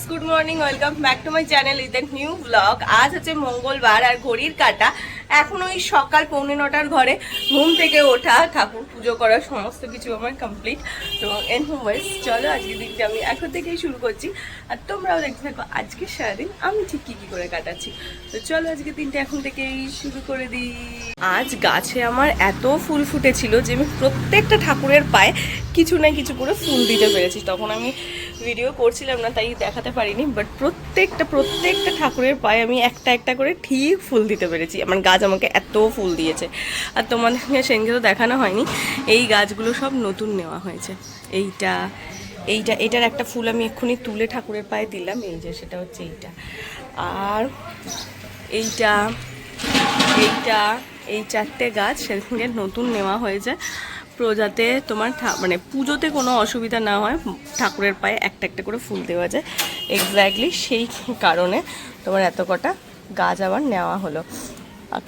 Good morning welcome back to my channel is the new blog. आज হচ্ছে মঙ্গলবার আর ঘড়ির কাঁটা এখন ওই সকাল 8:45 ঘরে ঘুম থেকে ওঠা, ঠাকুর পুজো করা সমস্ত কিছু আমার কমপ্লিট। তো এনিওয়েজ চলো আজকে দিনটা আমি এখন থেকেই শুরু করছি আর তোমরাও দেখতে থাকো আজকে সারাদিন আমি ঠিক কী করে কাটাচ্ছি। তো চলো আজকে দিনটা এখন থেকেই শুরু করে দিই। আজ গাছে আমার এত ফুল ফুটেছিল যে আমি প্রত্যেকটা ঠাকুরের পায়ে কিছু না কিছু করে ফুল দিতে পেরেছি। তখন আমি ভিডিও করছিলাম না তাই দেখাতে পারিনি, বাট প্রত্যেকটা ঠাকুরের পায়ে আমি একটা একটা করে ঠিক ফুল দিতে পেরেছি। আমার গাছ আমাকে এত ফুল দিয়েছে। আর তোমাদেরকে সেদিনকে তো দেখানো হয়নি, এই গাছগুলো সব নতুন নেওয়া হয়েছে। এইটার একটা ফুল আমি এক্ষুনি তুলে ঠাকুরের পায়ে দিলাম, এই যে সেটা হচ্ছে এইটা। আর এইটা এই চারটে গাছ সেদিনকে নতুন নেওয়া হয়েছে যাতে তোমার মানে পুজোতে কোনো অসুবিধা না হয়, ঠাকুরের পায়ে একটা একটা করে ফুল দেওয়া যায়। এক্স্যাক্টলি সেই কারণে তোমার এত কটা গাছ আবার নেওয়া হলো।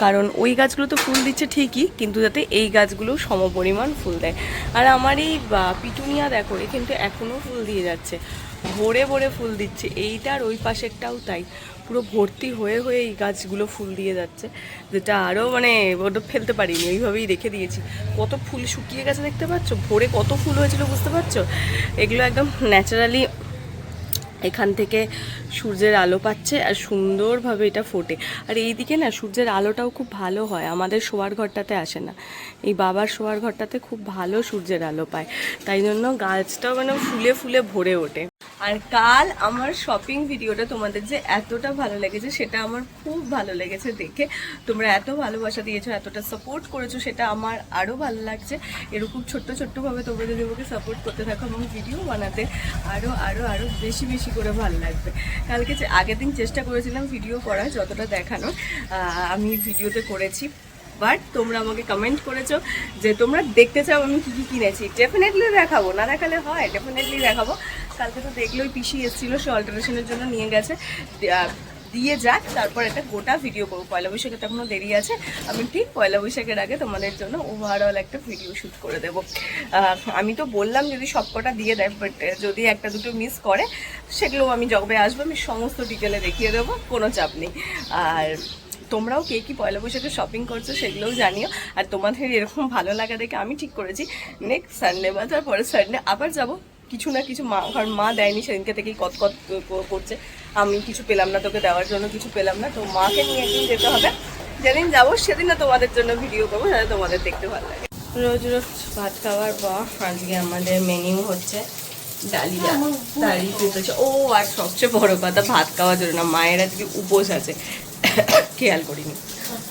কারণ ওই গাছগুলো তো ফুল দিচ্ছে ঠিকই, কিন্তু যাতে এই গাছগুলো সমপরিমাণ ফুল দেয়। আর আমার এই পিটুনিয়া দেখো, এ কিন্তু এখনও ফুল দিয়ে যাচ্ছে, ভরে ভরে ফুল দিচ্ছে। এইটার ওই পাশেরটাও তাই, পুরো ভর্তি হয়ে এই গাছগুলো ফুল দিয়ে যাচ্ছে, যেটা আরও মানে ওটা ফেলতে পারিনি, ওইভাবেই রেখে দিয়েছি। কত ফুল শুকিয়ে গেছে দেখতে পাচ্ছ, ভোরে কত ফুল হয়েছিল বুঝতে পারছো। এগুলো একদম ন্যাচারালি এখান থেকে সূর্যের আলো পাচ্ছে আর সুন্দরভাবে এটা ফোটে। আর এই দিকে না সূর্যের আলোটাও খুব ভালো হয়, আমাদের শোয়ার ঘরটাতে আসে না, এই বাবার শোয়ার ঘরটাতে খুব ভালো সূর্যের আলো পায়, তাই জন্য গাছটাও মানে ফুলে ফুলে ভরে ওঠে। আর কাল আমার শপিং ভিডিওটা তোমাদের যে এতটা ভালো লেগেছে সেটা আমার খুব ভালো লেগেছে দেখে। তোমরা এত ভালোবাসা দিয়েছো, এতটা সাপোর্ট করেছো, সেটা আমার আরও ভালো লাগছে। এরকম ছোট্টভাবে তোমরা যদি আমাকে সাপোর্ট করতে থাকো এবং ভিডিও বানাতে আরও আরও আরও বেশি বেশি করে ভালো লাগবে। কালকে আগের দিন চেষ্টা করেছিলাম ভিডিও করার, যতটা দেখানো আমি ভিডিওতে করেছি, বাট তোমরা আমাকে কমেন্ট করেছো যে তোমরা দেখতে চাও আমি কী কী কিনেছি। ডেফিনেটলি দেখাবো, না দেখালে হয়, ডেফিনেটলি দেখাবো। কালকে তো দেখলোই পিসি এসেছিলো, সে অল্টারেশনের জন্য নিয়ে গেছে, দিয়ে যাক, তারপর একটা গোটা ভিডিও করবো। পয়লা বৈশাখে তো এখনও দেরি আছে, আমি ঠিক পয়লা বৈশাখের আগে তোমাদের জন্য ওভারঅল একটা ভিডিও শ্যুট করে দেবো। আমি তো বললাম যদি সবকটা দিয়ে দেয়, বাট যদি একটা দুটো মিস করে সেগুলো আমি যবে আসবো আমি সমস্ত ডিটেলে দেখিয়ে দেবো, কোনো চাপ নেই। আর তোমরাও কে কী পয়লা বৈশাখে শপিং করছো সেগুলোও জানিও। আর তোমাদের এরকম ভালো লাগা দেখে আমি ঠিক করেছি নেক্সট সানডে বা তারপরের সানডে আবার যাব কিছু না কিছু। কারণ মা দেয়নি, সেদিনকে থেকেই কত করছে, আমি কিছু পেলাম না, তোকে দেওয়ার জন্য কিছু পেলাম না, তো মাকে নিয়ে একদিন যেতে হবে। যেদিন যাবো সেদিন না তোমাদের জন্য ভিডিও করবো, যাতে তোমাদের দেখতে ভালো লাগে। রোজ রোজ ভাত খাওয়ার পর আজকে আমাদের মেনিউ হচ্ছে ডালিয়া, তারই হচ্ছে ও। আর সবচেয়ে বড় কথা, ভাত খাওয়ার জন্য না, মায়ের আজকে উপোস আছে, খেয়াল করিনি।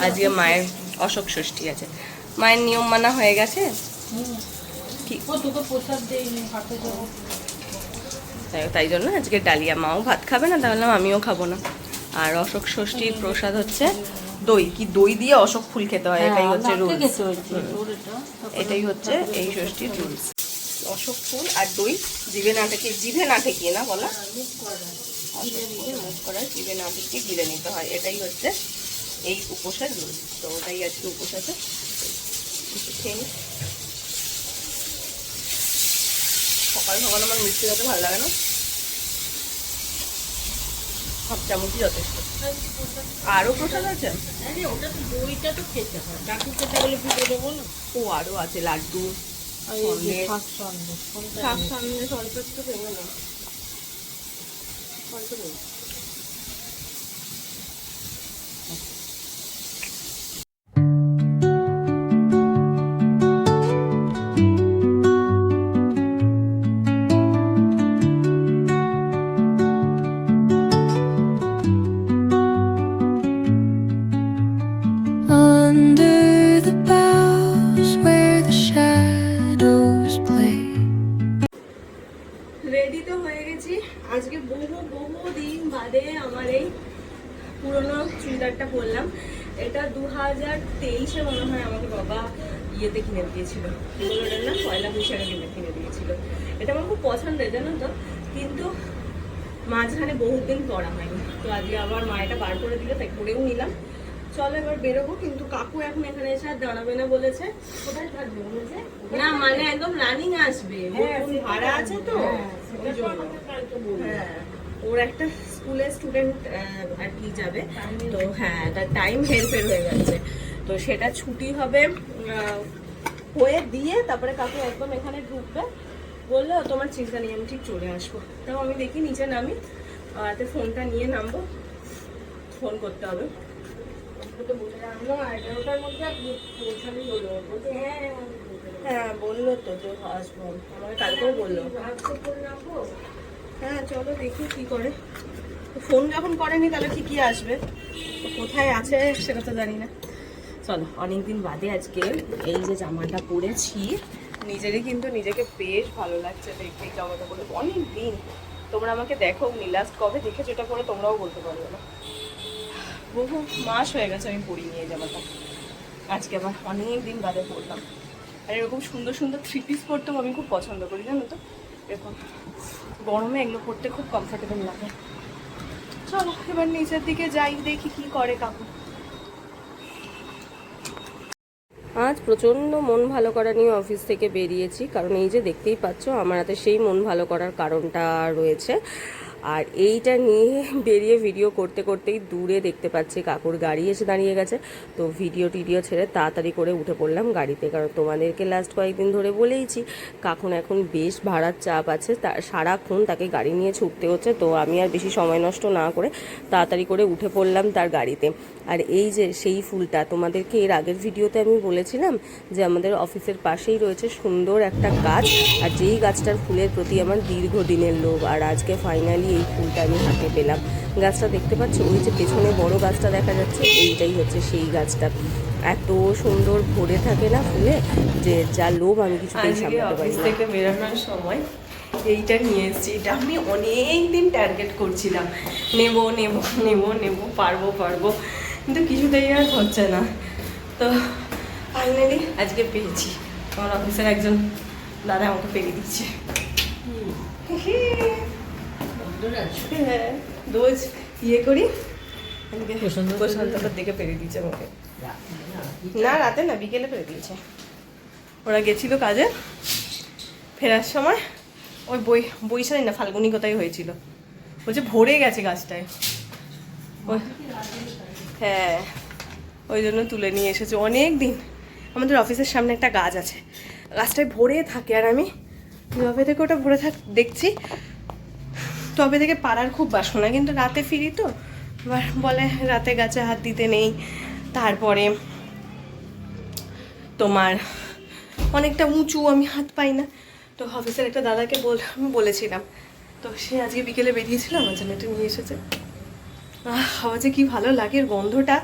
আজকে মায়ের অশোক ষষ্ঠী আছে, মায়ের নিয়ম মানা হয়ে গেছে। তাই জন্য আজকে ডালিয়া, মাও ভাত খাবে না, তাহলে আমিও খাবো না। আর অশোক ষষ্ঠীর প্রসাদ হচ্ছে দই, কি দই দিয়ে অশোক ফুল খেতে হয়, এটাই হচ্ছে রুলস, এটাই হচ্ছে এই ষষ্ঠীর রুলস। অশোক ফুল আর দই জিভে না ঠেকিয়ে না বলা, জিভে না ঠেকিয়ে গিলে নিতে হয়, এটাই হচ্ছে এই উপোসের রুলস। তো ওটাই আজকে উপোস আছে, সকাল সকাল আমার মিষ্টি খেতে ভালো লাগে না, হাফ চামচই যথেষ্ট। আরও প্রসাদ আছে, ও আরও আছে লাড্ডু, শাক সন্দেশ অল্প একটু ভেঙে না, অল্প নেই। রেডি তো হয়ে গেছি। আজকে বহু দিন বাদে আমার এই পুরোনো চুড়িদারটা পরলাম। এটা 2023-এ মনে হয় আমাকে বাবা ইয়েতে কিনে দিয়েছিল, ওটা না পয়লা বৈশাখে কিনে দিয়েছিল। এটা আমার খুব পছন্দের, জানো তো, কিন্তু মাঝখানে বহুত দিন পরা হয়নি, তো আজকে আবার মা এটা বার করে দিলে, তাই পরেও নিলাম। চলো এবার বেরোবো, কিন্তু কাকু এখন এখানে এসে আর দাঁড়াবে না বলেছে। কোথায় থাকবে বলেছে? না মানে একদম রানিং আসবে, ভাড়া আছে তো ওই জন্য। হ্যাঁ, ওর একটা স্কুলের স্টুডেন্ট আর কি যাবে, তো হ্যাঁ তার টাইম হেরফের হয়ে যাচ্ছে, তো সেটা ছুটি হবে হয়ে দিয়ে তারপরে কাকু একদম এখানে ঢুকবে, বললো তোমার চিন্তা নেই আমি ঠিক চলে আসবো। তাও আমি দেখি নিচে নামি, হাতে ফোনটা নিয়ে নামবো, ফোন করতে হবে। হ্যাঁ বললো তো যে আসবো, আমাকে কালকেও বললো। হ্যাঁ চলো দেখি কি করে, ফোন যখন করেনি তাহলে ঠিকই আসবে, কোথায় আছে সেটা তো জানি না। চলো অনেকদিন বাদে আজকে এই যে জামাটা পরেছি, নিজেরই কিন্তু নিজেকে বেশ ভালো লাগছে দেখতে এই জামাটা পরে। অনেক দিন তোমরা আমাকে দেখো নি, লাস্ট কবে দেখেছো এটা পরে তোমরাও বলতে পারবে না, বহু মাস হয়ে গেছে আমি পরি নিয়ে জামাটা, আজকে আবার অনেক দিন বাদে পরলাম। আর এরকম সুন্দর সুন্দর থ্রি পিস পরতেও আমি খুব পছন্দ করি, জানো তো, এরকম গরমে এগুলো পরতে খুব কমফোর্টেবল লাগে। চলো এবার নিচের দিকে যাই, দেখি কি করে কাকু। আজ প্রচণ্ড মন ভালো করা নিয়ে অফিস থেকে বেরিয়েছি, কারণ এই যে দেখতেই পাচ্ছ আমার হাতে সেই মন ভালো করার কারণটা রয়েছে। আর এইটা নিয়ে বেরিয়ে ভিডিও করতে করতেই দূরে দেখতে পাচ্ছি কাকুর গাড়ি এসে দাঁড়িয়ে গেছে, তো ভিডিও ছেড়ে তাড়াতাড়ি করে উঠে পড়লাম গাড়িতে, কারণ তোমাদেরকে লাস্ট কয়েকদিন ধরে বলেইছি কাকুন এখন বেশ ভাড়ার চাপ আছে, তার সারাক্ষণ তাকে গাড়ি নিয়ে ছুটতে হচ্ছে, তো আমি আর বেশি সময় নষ্ট না করে তাড়াতাড়ি করে উঠে পড়লাম তার গাড়িতে। আর এই যে সেই ফুলটা তোমাদেরকে এর আগের ভিডিওতে আমি বলেছিলাম যে আমাদের অফিসের পাশেই রয়েছে সুন্দর একটা গাছ, আর যেই গাছটার ফুলের প্রতি আমার দীর্ঘদিনের লোভ, আর আজকে ফাইনালি এই ফুলটা আমি হাতে পেলাম। গাছটা দেখতে পাচ্ছ, ওই যে পেছনে বড় গাছটা দেখা যাচ্ছে, এইটাই হচ্ছে সেই গাছটা। এত সুন্দর ভরে থাকে না ফুলে যে যা লোভ আমি কিছুতেই সামলাতে পারি। অফিস থেকে বেরোনোর সময় এইটা নিয়ে এসেছি, এটা আমি অনেক দিন টার্গেট করছিলাম, নেব নেব নেব নেব, পারবো, কিন্তু কিছুতেই আর হচ্ছে না, তো ফাইনালি আজকে পেয়েছি। আমার অফিসের একজন দাদা আমাকে পেরে দিচ্ছে, হ্যাঁ রোজ ইয়ে করি, প্রশান্তটার দিকে পেরে দিচ্ছে আমাকে। না রাতে না, বিকেলে পেরে দিয়েছে। ওরা গেছিল কাজে, ফেরার সময় ওই বৈশাখী না ফাল্গুনি কোথায় হয়েছিল, বলছে ভরে গেছে গাছটায়, হ্যাঁ ওই জন্য তুলে নিয়ে এসেছে। অনেক দিন আমাদের অফিসের সামনে একটা গাছ আছে, গাছটায় ভরে থাকে, আর আমি যবে থেকে ওটা ভরে দেখছি তবে থেকে পাড়ার খুব বাসনা, কিন্তু রাতে ফিরি তো বলে রাতে গাছে হাত দিতে নেই, তারপরে তোমার অনেকটা উঁচু, আমি হাত পাই না, তো অফিসের একটা দাদাকে আমি বলেছিলাম, তো সে আজকে বিকেলে বেরিয়েছিল আমার জন্য এটা নিয়ে এসেছে। আমার যে কি ভালো লাগে গন্ধটা,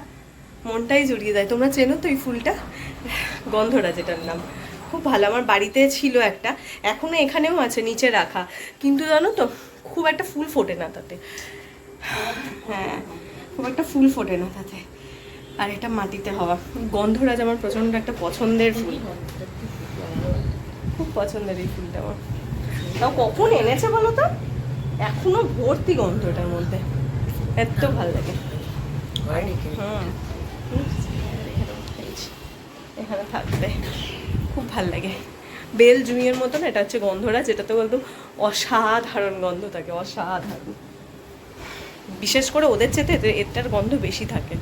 মনটাই জড়িয়ে যায়। তোমরা চেনো তো এই ফুলটা, গন্ধটা যেটার নাম, খুব ভালো। আমার বাড়িতে ছিল একটা, এখনো এখানেও আছে নিচে রাখা, কিন্তু জানো তো খুব একটা ফুল ফোটে না তাতে, হ্যাঁ খুব একটা ফুল ফোটে না তাতে, আর এটা মাটিতে হওয়া। গন্ধরাজ আমার প্রচণ্ড একটা পছন্দের ফুল, খুব পছন্দের এই ফুলটা আমার। তাও কখন এনেছে বলো তো, এখনো ভর্তি গন্ধটার মধ্যে, এত ভালো লাগে। এখানে থাকবে খুব ভাল লাগে, বেল জুঁইয়ের মতন। এটা হচ্ছে গন্ধরাজ, যেটা তো বলতো অসাধারণ গন্ধ থাকে, অসাধারণ। বিশেষ করে ওদের চেতে এটার গন্ধ বেশি থাকে।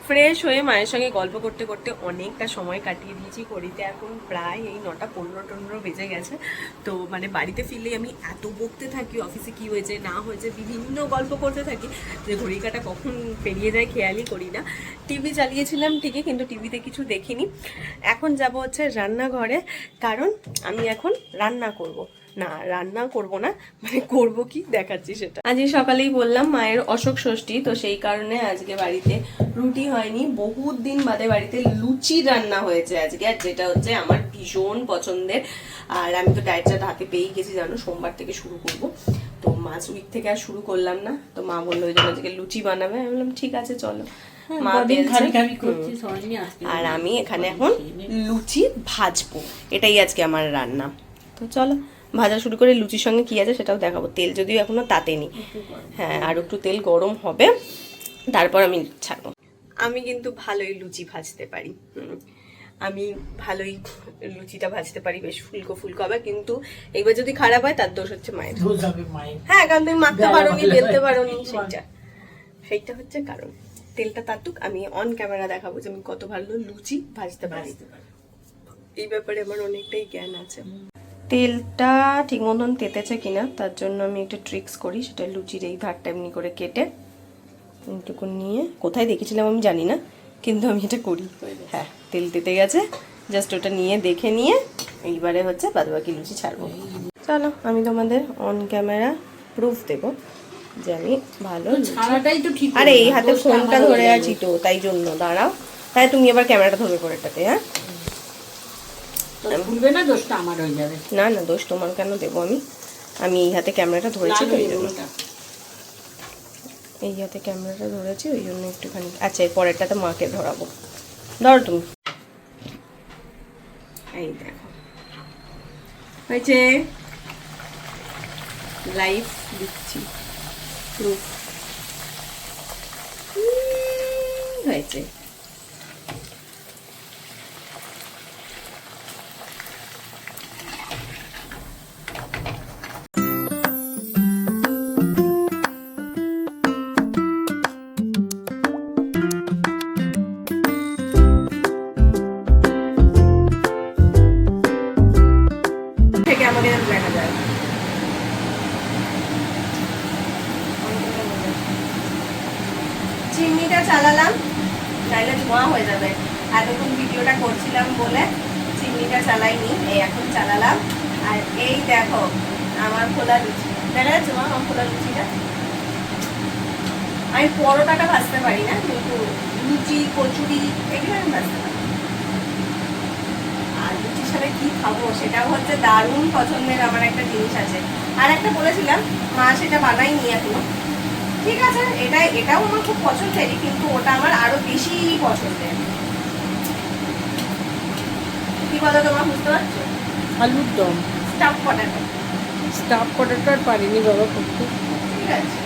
ফ্রেশ হয়ে মায়ের সঙ্গে গল্প করতে করতে অনেকটা সময় কাটিয়ে দিয়েছি ঘড়িতে, এখন প্রায় এই 9:15 বেজে গেছে। তো মানে বাড়িতে ফিরলেই আমি এত বকতে থাকি অফিসে কি হয়েছে না হয়েছে, বিভিন্ন গল্প করতে থাকি যে ঘড়ি কাটা কখন পেরিয়ে যায় খেয়ালই করি না। টিভি চালিয়েছিলাম ঠিকই, কিন্তু টিভিতে কিছু দেখিনি। এখন যাব হচ্ছে রান্নাঘরে, কারণ আমি এখন রান্না করব। না রান্না করব না, মানে করব কি দেখাচ্ছি সেটা। আজকে সকালেই বললাম মায়ের অশোক ষষ্ঠী, তো সেই কারণে আজকে বাড়িতে রুটি হয়নি, বহুত দিন বাদে বাড়িতে লুচি রান্না হয়েছে আজকে, আর যেটা হচ্ছে আমার ভীষণ পছন্দের। আর আমি তো ডায়েট চার্ট হাতে পেয়েই গেছি জানো, সোমবার থেকে শুরু করব, তো মাছ উইক থেকে আর শুরু করলাম না, তো মা বললো ওই জন্য আজকে লুচি বানাবে। আমি বললাম ঠিক আছে চলো। মা বেলছে। আর আমি এখানে এখন লুচি ভাজবো, এটাই আজকে আমার রান্না। তো চলো ভাজা শুরু করে, লুচির সঙ্গে কি আছে সেটাও দেখাবো। তেল যদিও এখনো তাতেনি, হ্যাঁ আর একটু তেল গরম হবে তারপর আমি ছাড়বো। আমি কিন্তু ভালোই লুচি ভাজতে পারি, আমি ভালোই লুচিটা ভাজতে পারি, বেশ ফুলকো ফুলকো হবে। কিন্তু এইবার যদি খারাপ হয় তার দোষ হচ্ছে মায়ের। হ্যাঁ কারণ তুমি মাখতে পারোনি, বেলতে পারোনি, সেইটা হচ্ছে কারণ। তেলটা তাতুক, আমি অন ক্যামেরা দেখাবো যে আমি কত ভালো লুচি ভাজতে পারি। এই ব্যাপারে আমার অনেকটাই জ্ঞান আছে। তেলটা ঠিক মতন তেতেছে কিনা তার জন্য আমি একটা ট্রিক্স করি, সেটা লুচির এই ধারটা এমনি করে কেটে এইটুকু নিয়ে, কোথায় দেখেছিলাম আমি জানি না, কিন্তু আমি এটা করি। হ্যাঁ তেল তেতে গেছে, জাস্ট ওটা নিয়ে দেখে নিয়ে এইবারে হচ্ছে বাদবাকি লুচি ছাড়বো। চলো আমি তোমাদের অন ক্যামেরা প্রুফ দেবো যে আমি ভালো। আরে এই হাতে ফোনটা ধরে আছি তো তাই জন্য, দাঁড়াও। হ্যাঁ তুমি এবার ক্যামেরাটা ধরবে পরেরটাতে। হ্যাঁ না দোষটা আমার হয়ে যাবে। না না দোষ তোমার কেন দেবো, আমি এই হাতে ক্যামেরাটা ধরেছি তো এই জন্য, এই হাতে ক্যামেরাটা ধরেছি ওই জন্য একটুখানি। আচ্ছা এর পরেরটাতে মাকে ধরাবো, ধরো তুমি। এই দেখো হয়েছে, লাইভ দিচ্ছি প্রুফ হয়েছে। আমাকে দেখা যায় চিমনিটা চালালাম, তাইলে ধোঁয়া হয়ে যাবে। এতক্ষণ ভিডিওটা করছিলাম বলে চিমনিটা চালাইনি, এই এখন চালালাম। আর এই দেখো আমার খোলা লুচি, দেখা যাচ্ছে মা আমার খোলা লুচিটা। আমি পরোটাটা ভাজতে পারি না, কিন্তু লুচি কচুরি এগুলো আমি ভাজতে পারি। আর লুচির সাথে কি খাবো সেটাও হচ্ছে দারুণ পছন্দের আমার একটা জিনিস আছে। আর একটা বলেছিলাম মা সেটা বানাইনি এখনো, ঠিক আছে এটাও আমার খুব পছন্দেরই, কিন্তু ওটা আমার আরো বেশি পছন্দের। কি বলো তোমরা, বুঝতে পারছো? আলুর দম, স্টাফ পটেটো। স্টাফ পটেটো আর পারিনি বাবা করতে, ঠিক আছে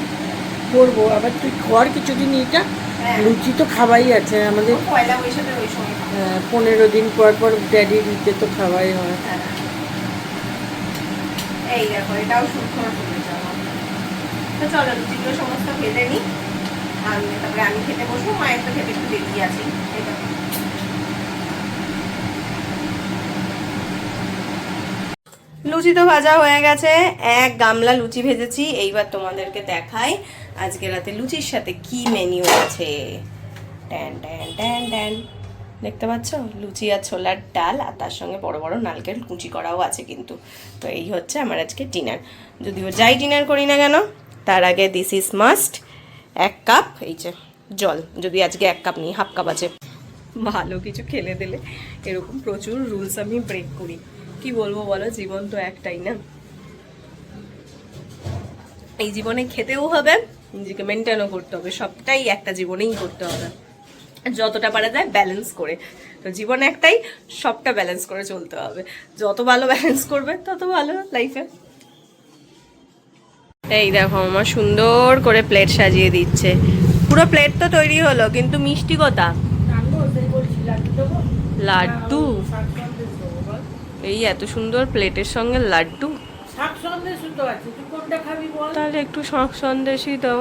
করবো আবার। তুই কর কিছুদিন এটা, লুচি তো খাওয়াই আছে আমাদের, পয়লা বৈশাখের ওই সময় 15 দিন পর পর ড্যাডি দিতে তো খাওয়াই হয়। এই দেখো এটাও শুকনো তুলেছে আমার। তো চলো লুচিগুলো সমস্ত ভেজে নিই, তারপরে আমি খেতে বসবো। মায়ের তো খেতে একটু দেরি আছে। লুচি তো ভাজা হয়ে গেছে, এক গামলা লুচি ভেজেছি। এইবার তোমাদেরকে দেখাই আজকে রাতে লুচির সাথে কি মেনু আছে। ট্যান ট্যান ট্যান ট্যান, দেখতে পাচ্ছ লুচি আর ছোলার ডাল, আর তার সঙ্গে বড় বড় নারকেল কুচি করাও আছে কিন্তু। তো এই হচ্ছে আমার আজকে ডিনার। যদিও যাই ডিনার করি না কেন তার আগে দিস ইজ মাস্ট, 1 কাপ এই যে জল। যদি আজকে 1 কাপ নিই, হাফ কাপ আছে। ভালো কিছু খেলে দিলে এরকম প্রচুর রুলস আমি ব্রেক করি, কি বলবো বলো, জীবন তো একটাই না। এই জীবনে খেতেও হবে, নিজেকে মেনটেনও করতে হবে, সবটাই একটা জীবনেই করতে হবে, যতটা পারা যায় ব্যালেন্স করে। তো জীবন একটাই, সবটা ব্যালেন্স করে চলতে হবে। যত ভালো ব্যালেন্স করবে তত ভালো লাইফে। এই দেখো আমার সুন্দর করে প্লেট সাজিয়ে দিচ্ছে। পুরো প্লেট তো তৈরি হলো, কিন্তু মিষ্টি কোথা? লাড্ডু? এই এত সুন্দর প্লেটের সঙ্গে লাড্ডু, তাহলে একটু শাক সন্দেশই দাও।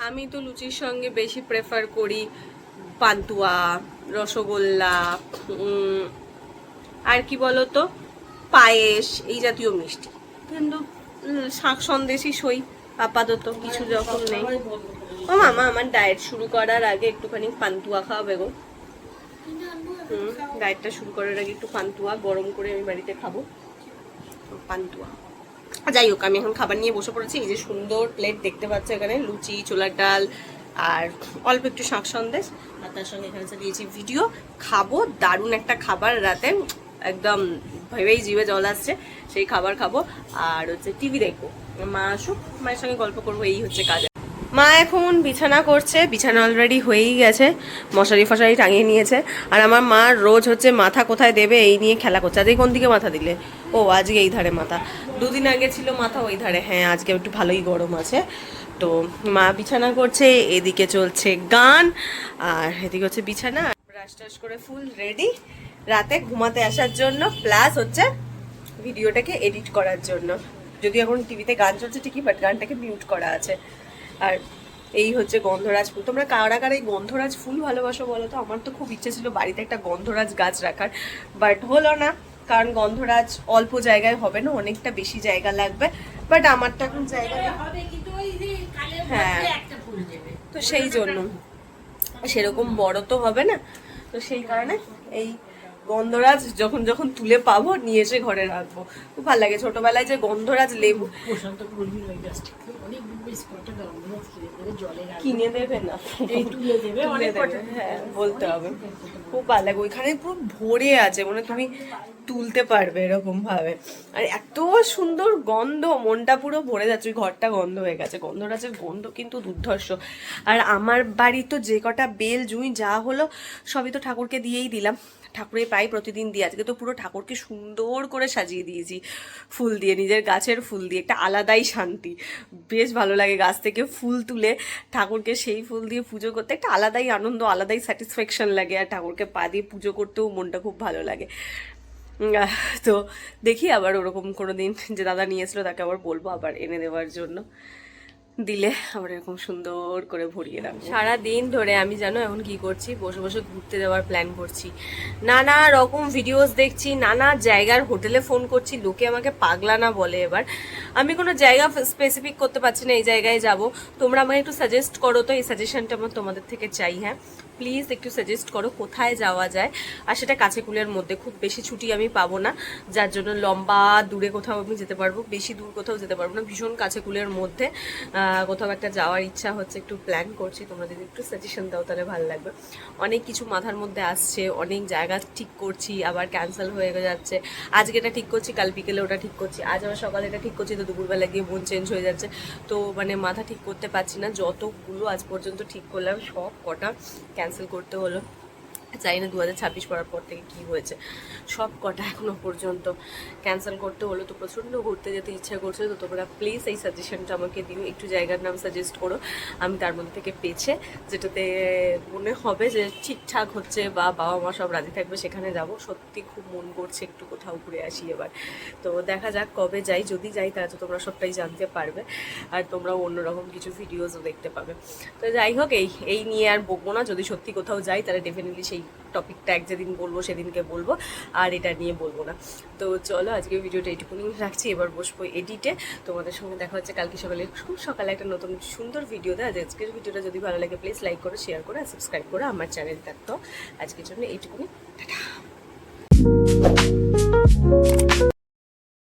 আমি তো লুচির সঙ্গে বেশি প্রেফার করি পান্তুয়া, রসগোল্লা, আর কি বলতো পায়েস, এই জাতীয় মিষ্টি। কিন্তু শাক সন্দেশই সই আপাতত, কিছু যখন নেই। ও মামা আমার ডায়েট শুরু করার আগে একটুখানি পান্তুয়া খাওয়াবে গো। ডায়েটটা শুরু করার আগে একটু পান্তুয়া গরম করে আমি বাড়িতে খাবো, পান্তুয়া। যাই হোক আমি এখন খাবার নিয়ে বসে পড়েছি। এই যে সুন্দর প্লেট দেখতে পাচ্ছ, এখানে লুচি, ছোলার ডাল আর অল্প একটু শাক সন্দেশ, আর তার সঙ্গে এখানে দিয়েছি ভিডিও। খাবো দারুণ একটা খাবার রাতে, একদম ভেবেই জিভে জল আসছে। সেই খাবার খাবো আর হচ্ছে টিভি দেখবো। মা আসুক, মায়ের সঙ্গে গল্প করবো, এই হচ্ছে কাজ। মা এখন বিছানা করছে, বিছানা অলরেডি হয়েই গেছে, মশারি ফশারি টাঙিয়ে নিয়েছে। আর আমার মা রোজ হচ্ছে মাথা কোথায় দেবে এই নিয়ে খেলা করছে। আজকে কোন দিকে মাথা দিলে? ও আজকে এই ধারে মাথা, দুদিন আগে ছিল মাথা ওই ধারে। হ্যাঁ আজকে একটু ভালোই গরম আছে। তো মা বিছানা করছে, এদিকে চলছে গান, আর এদিকে হচ্ছে বিছানা। ব্রাশ টাশ করে ফুল রেডি রাতে ঘুমাতে আসার জন্য, প্লাস হচ্ছে ভিডিওটাকে এডিট করার জন্য। যদি এখন টিভিতে গান চলছে ঠিকই, বাট গানটাকে মিউট করা আছে। আর এই হচ্ছে গন্ধরাজ ফুল। তোমরা কারা কারা এই গন্ধরাজ ফুল ভালোবাসো বলো তো? আমার তো খুব ইচ্ছে ছিল বাড়িতে একটা গন্ধরাজ গাছ রাখার, বাট হলো না, কারণ গন্ধরাজ অল্প জায়গায় হবে না, অনেকটা বেশি জায়গা লাগবে। বাট আমার তো এখন জায়গা নেই। হ্যাঁ, তো সেই জন্য সেরকম বড় তো হবে না, তো সেই কারণে এই গন্ধরাজ যখন যখন তুলে পাবো নিয়ে এসে ঘরে রাখবো। খুব ভালো লাগে ছোটবেলায় যে গন্ধরাজ লেবু কিনে দেবে না, তুলে দেবে, হ্যাঁ বলতে হবে। খুব ভালো লাগে, ওইখানে পুরো ভরে আছে, মানে তুমি তুলতে পারবে এরকম ভাবে। আর এত সুন্দর গন্ধ, মনটা পুরো ভরে যাচ্ছে। ওই ঘরটা গন্ধ হয়ে গেছে, গন্ধরাজের গন্ধ কিন্তু দুর্ধর্ষ। আর আমার বাড়ি তো যে কটা বেল জুঁই যা হলো সবই তো ঠাকুরকে দিয়েই দিলাম, ঠাকুরের পাই প্রতিদিন দিয়ে। আজকে তো পুরো ঠাকুরকে সুন্দর করে সাজিয়ে দিয়েছি ফুল দিয়ে, নিজের গাছের ফুল দিয়ে। একটা আলাদাই শান্তি, বেশ ভালো লাগে গাছ থেকে ফুল তুলে ঠাকুরকে সেই ফুল দিয়ে পুজো করতে, একটা আলাদাই আনন্দ, আলাদাই স্যাটিসফ্যাকশন লাগে। আর ঠাকুরকে পা দিয়ে পুজো করতেও মনটা খুব ভালো লাগে। তো দেখি আবার ওরকম কোনো দিন যে দাদা নিয়েছিল তাকে আবার বলবো আবার এনে দেওয়ার জন্য, দিলে আবার এরকম সুন্দর করে ভরিয়ে রাখবো। সারাদিন ধরে আমি জানো এখন কি করছি, বসে বসে ঘুরতে যাওয়ার প্ল্যান করছি, নানা রকম ভিডিওস দেখছি, নানা জায়গার হোটেলে ফোন করছি। লোকে আমাকে পাগলা না বলে এবার, আমি কোনো জায়গা স্পেসিফিক করতে পারছি না এই জায়গায় যাব। তোমরা আমাকে একটু সাজেস্ট করো, তো এই সাজেশনটা আমার তোমাদের থেকে চাই। হ্যাঁ প্লিজ একটু সাজেস্ট করো কোথায় যাওয়া যায়, আর সেটা কাছে কুলের মধ্যে। খুব বেশি ছুটি আমি পাবো না, যার জন্য লম্বা দূরে কোথাও আমি যেতে পারবো, বেশি দূর কোথাও যেতে পারবো না, ভীষণ কাছে কুলের মধ্যে কোথাও একটা যাওয়ার ইচ্ছা হচ্ছে, একটু প্ল্যান করছি। তোমরা যদি একটু সাজেশন দাও তাহলে ভালো লাগবে। অনেক কিছু মাথার মধ্যে আসছে, অনেক জায়গা ঠিক করছি, আবার ক্যান্সেল হয়ে যাচ্ছে। আজকে এটা ঠিক করছি, কাল বিকেলে ওটা ঠিক করছি, আজ আবার সকালে এটা ঠিক করছি, তো দুপুরবেলা গিয়ে মন চেঞ্জ হয়ে যাচ্ছে। তো মানে মাথা ঠিক করতে পারছি না। যতগুলো আজ পর্যন্ত ঠিক করলাম সব কটা ক্যান্সেল করতে হলো। জানি না 2026 পড়ার পর থেকে কী হয়েছে, সব কটা এখনো পর্যন্ত ক্যান্সেল করতে হলো। তো প্রচণ্ড ঘুরতে যেতে ইচ্ছা করছে। তো তোমরা প্লিজ এই সাজেশনটা আমাকে দিও, একটু জায়গার নাম সাজেস্ট করো, আমি তার মধ্যে থেকে পেছে যেটাতে মনে হবে যে ঠিকঠাক হচ্ছে বা বাবা মা সব রাজি থাকবে সেখানে যাব। সত্যি খুব মন করছে একটু কোথাও ঘুরে আসি এবার। তো দেখা যাক কবে যাই, যদি যাই তাহলে তো তোমরা সবটাই জানতে পারবে, আর তোমরাও অন্যরকম কিছু ভিডিওসও দেখতে পাবে। তো যাই হোক, এই নিয়ে আর বকবো না। যদি সত্যি কোথাও যাই তাহলে ডেফিনেটলি সেই টপিকটা এক যেদিন বলবো সেদিনকে বলবো, আর এটা নিয়ে বলবো না। তো চলো আজকে ভিডিওটা এইটুকুনি রাখছি, এবার বসবো এডিটে। তোমাদের সঙ্গে দেখা হচ্ছে কালকে সকালে, খুব সকালে একটা নতুন সুন্দর ভিডিও দেয়। আজকের ভিডিওটা যদি ভালো লাগে প্লিজ লাইক করো, শেয়ার করো, আর সাবস্ক্রাইব করো আমার চ্যানেলটা। তো আজকের জন্য এইটুকুনি, টাটা।